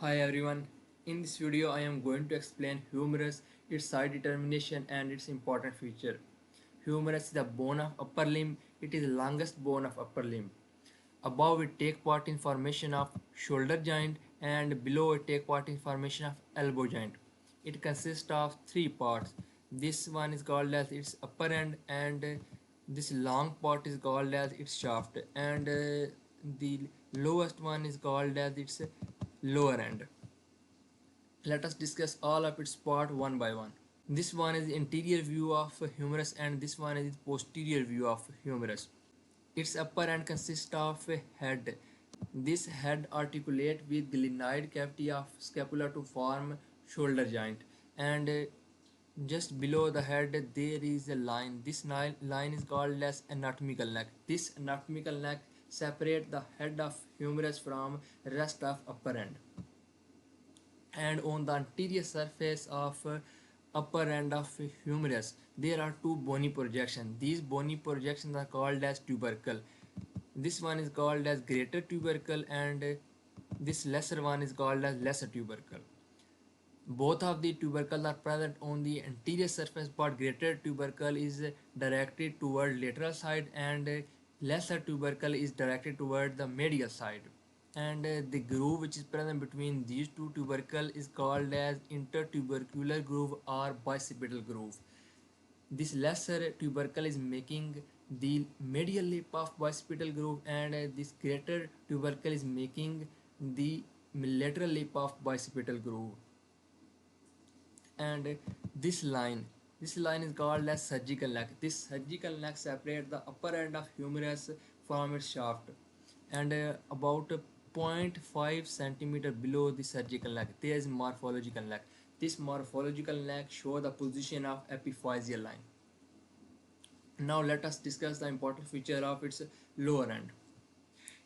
Hi everyone, in this video I am going to explain humerus, its side determination and its important feature. Humerus is the bone of upper limb, it is the longest bone of upper limb. Above it take part in formation of shoulder joint and below it take part in formation of elbow joint. It consists of three parts. This one is called as its upper end and this long part is called as its shaft and the lowest one is called as its lower end. Let us discuss all of its part one by one. This one is the interior view of humerus and this one is the posterior view of humerus. Its upper end consists of a head. This head articulate with glenoid cavity of scapula to form shoulder joint and just below the head there is a line. This line is called as anatomical neck. This anatomical neck separate the head of humerus from rest of upper end. And on the anterior surface of upper end of humerus there are two bony projections. These bony projections are called as tubercle. This one is called as greater tubercle and this lesser one is called as lesser tubercle. Both of the tubercles are present on the anterior surface, but greater tubercle is directed toward lateral side and lesser tubercle is directed toward the medial side. And the groove which is present between these two tubercle is called as intertubercular groove or bicipital groove. This lesser tubercle is making the medial lip of bicipital groove and this greater tubercle is making the lateral lip of bicipital groove. And this line is called as surgical neck. This surgical neck separates the upper end of humerus from its shaft and about 0.5 centimeter below the surgical neck there is morphological neck. This morphological neck show the position of epiphyseal line. Now let us discuss the important feature of its lower end.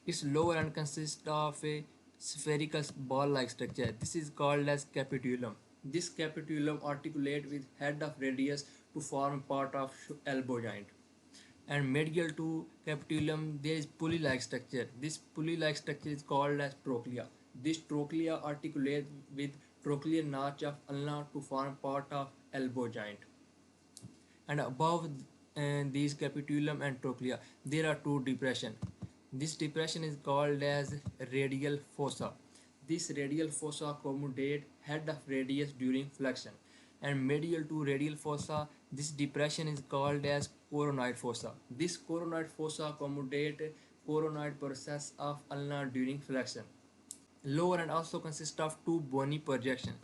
Its lower end consists of a spherical ball-like structure. This is called as capitulum. This capitulum articulate with head of radius to form part of elbow joint. And medial to capitulum there is pulley-like structure. This pulley-like structure is called as trochlea. This trochlea articulate with trochlear notch of ulna to form part of elbow joint. And above these capitulum and trochlea there are two depression. This depression is called as radial fossa. This radial fossa accommodate head of radius during flexion. And medial to radial fossa this depression is called as coronoid fossa. This coronoid fossa accommodate coronoid process of ulna during flexion. Lower end also consists of two bony projection.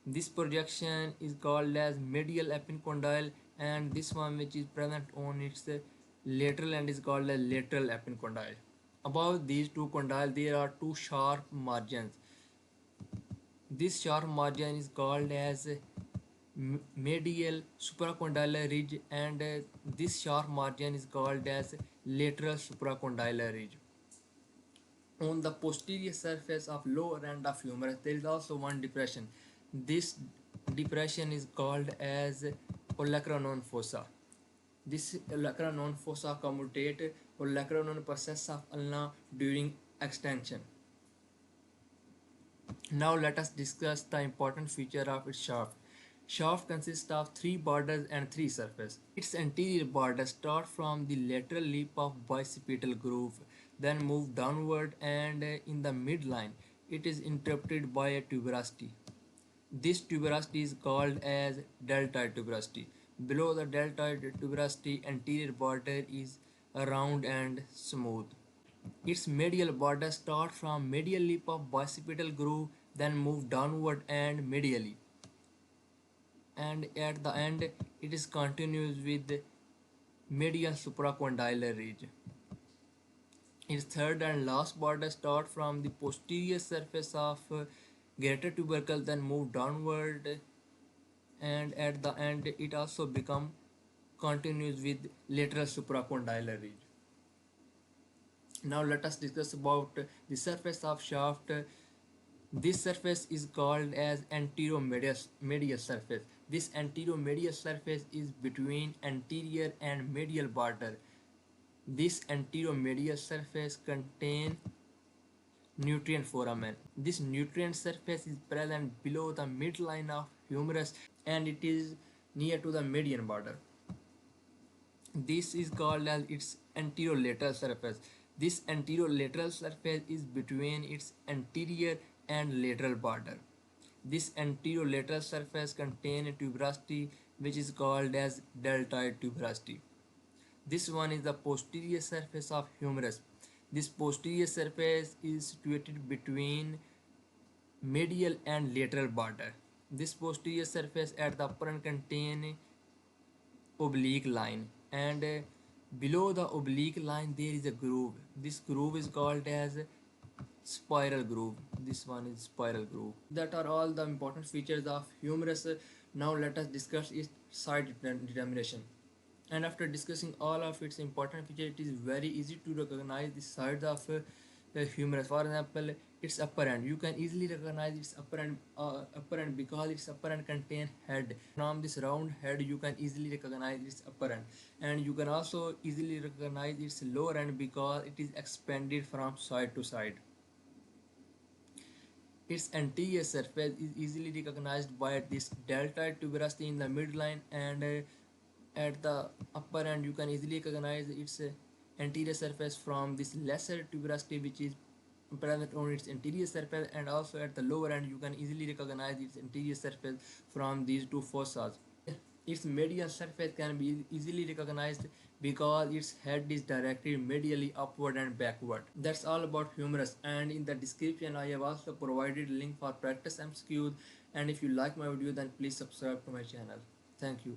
This projection is called as medial epicondyle and this one which is present on its lateral end is called as lateral epicondyle. Above these two condyle there are two sharp margins. This sharp margin is called as medial supracondylar ridge and this sharp margin is called as lateral supracondylar ridge. On the posterior surface of lower end of humerus there is also one depression. This depression is called as olecranon fossa. This olecranon fossa accommodate olecranon process of ulna during extension. Now let us discuss the important feature of its shaft. Shaft consists of three borders and three surfaces. Its anterior border start from the lateral lip of bicipital groove, then move downward and in the midline it is interrupted by a tuberosity. This tuberosity is called as deltoid tuberosity. Below the deltoid tuberosity anterior border is round and smooth. Its medial border starts from medial lip of bicipital groove, then move downward and medially. And at the end, it is continuous with medial supracondylar ridge. Its third and last border starts from the posterior surface of greater tubercle, then move downward, and at the end, it also becomes continuous with lateral supracondylar ridge. Now let us discuss about the surface of shaft. This surface is called as anteromedial surface. This anteromedial surface is between anterior and medial border. This anteromedial surface contain nutrient foramen. This nutrient surface is present below the midline of humerus and it is near to the median border. This is called as its anterolateral surface. This anterolateral surface is between its anterior and lateral border. This anterolateral surface contains tuberosity which is called as deltoid tuberosity. This one is the posterior surface of humerus. This posterior surface is situated between medial and lateral border. This posterior surface at the upper end contain oblique line and below the oblique line there is a groove. This groove is called as spiral groove. This one is spiral groove. That are all the important features of humerus. Now let us discuss its side determination. And after discussing all of its important features, it is very easy to recognize the sides of humerus. For example, its upper end. You can easily recognize its upper end because its upper end contain head. From this round head, you can easily recognize its upper end, and you can also easily recognize its lower end because it is expanded from side to side. Its anterior surface is easily recognized by this deltoid tuberosity in the midline and at the upper end you can easily recognize its anterior surface from this lesser tuberosity which is present on its anterior surface, and also at the lower end you can easily recognize its anterior surface from these two fossas. Its medial surface can be easily recognized because its head is directed medially upward and backward. That's all about humerus, and in the description I have also provided link for practice MCQs, and if you like my video then please subscribe to my channel. Thank you.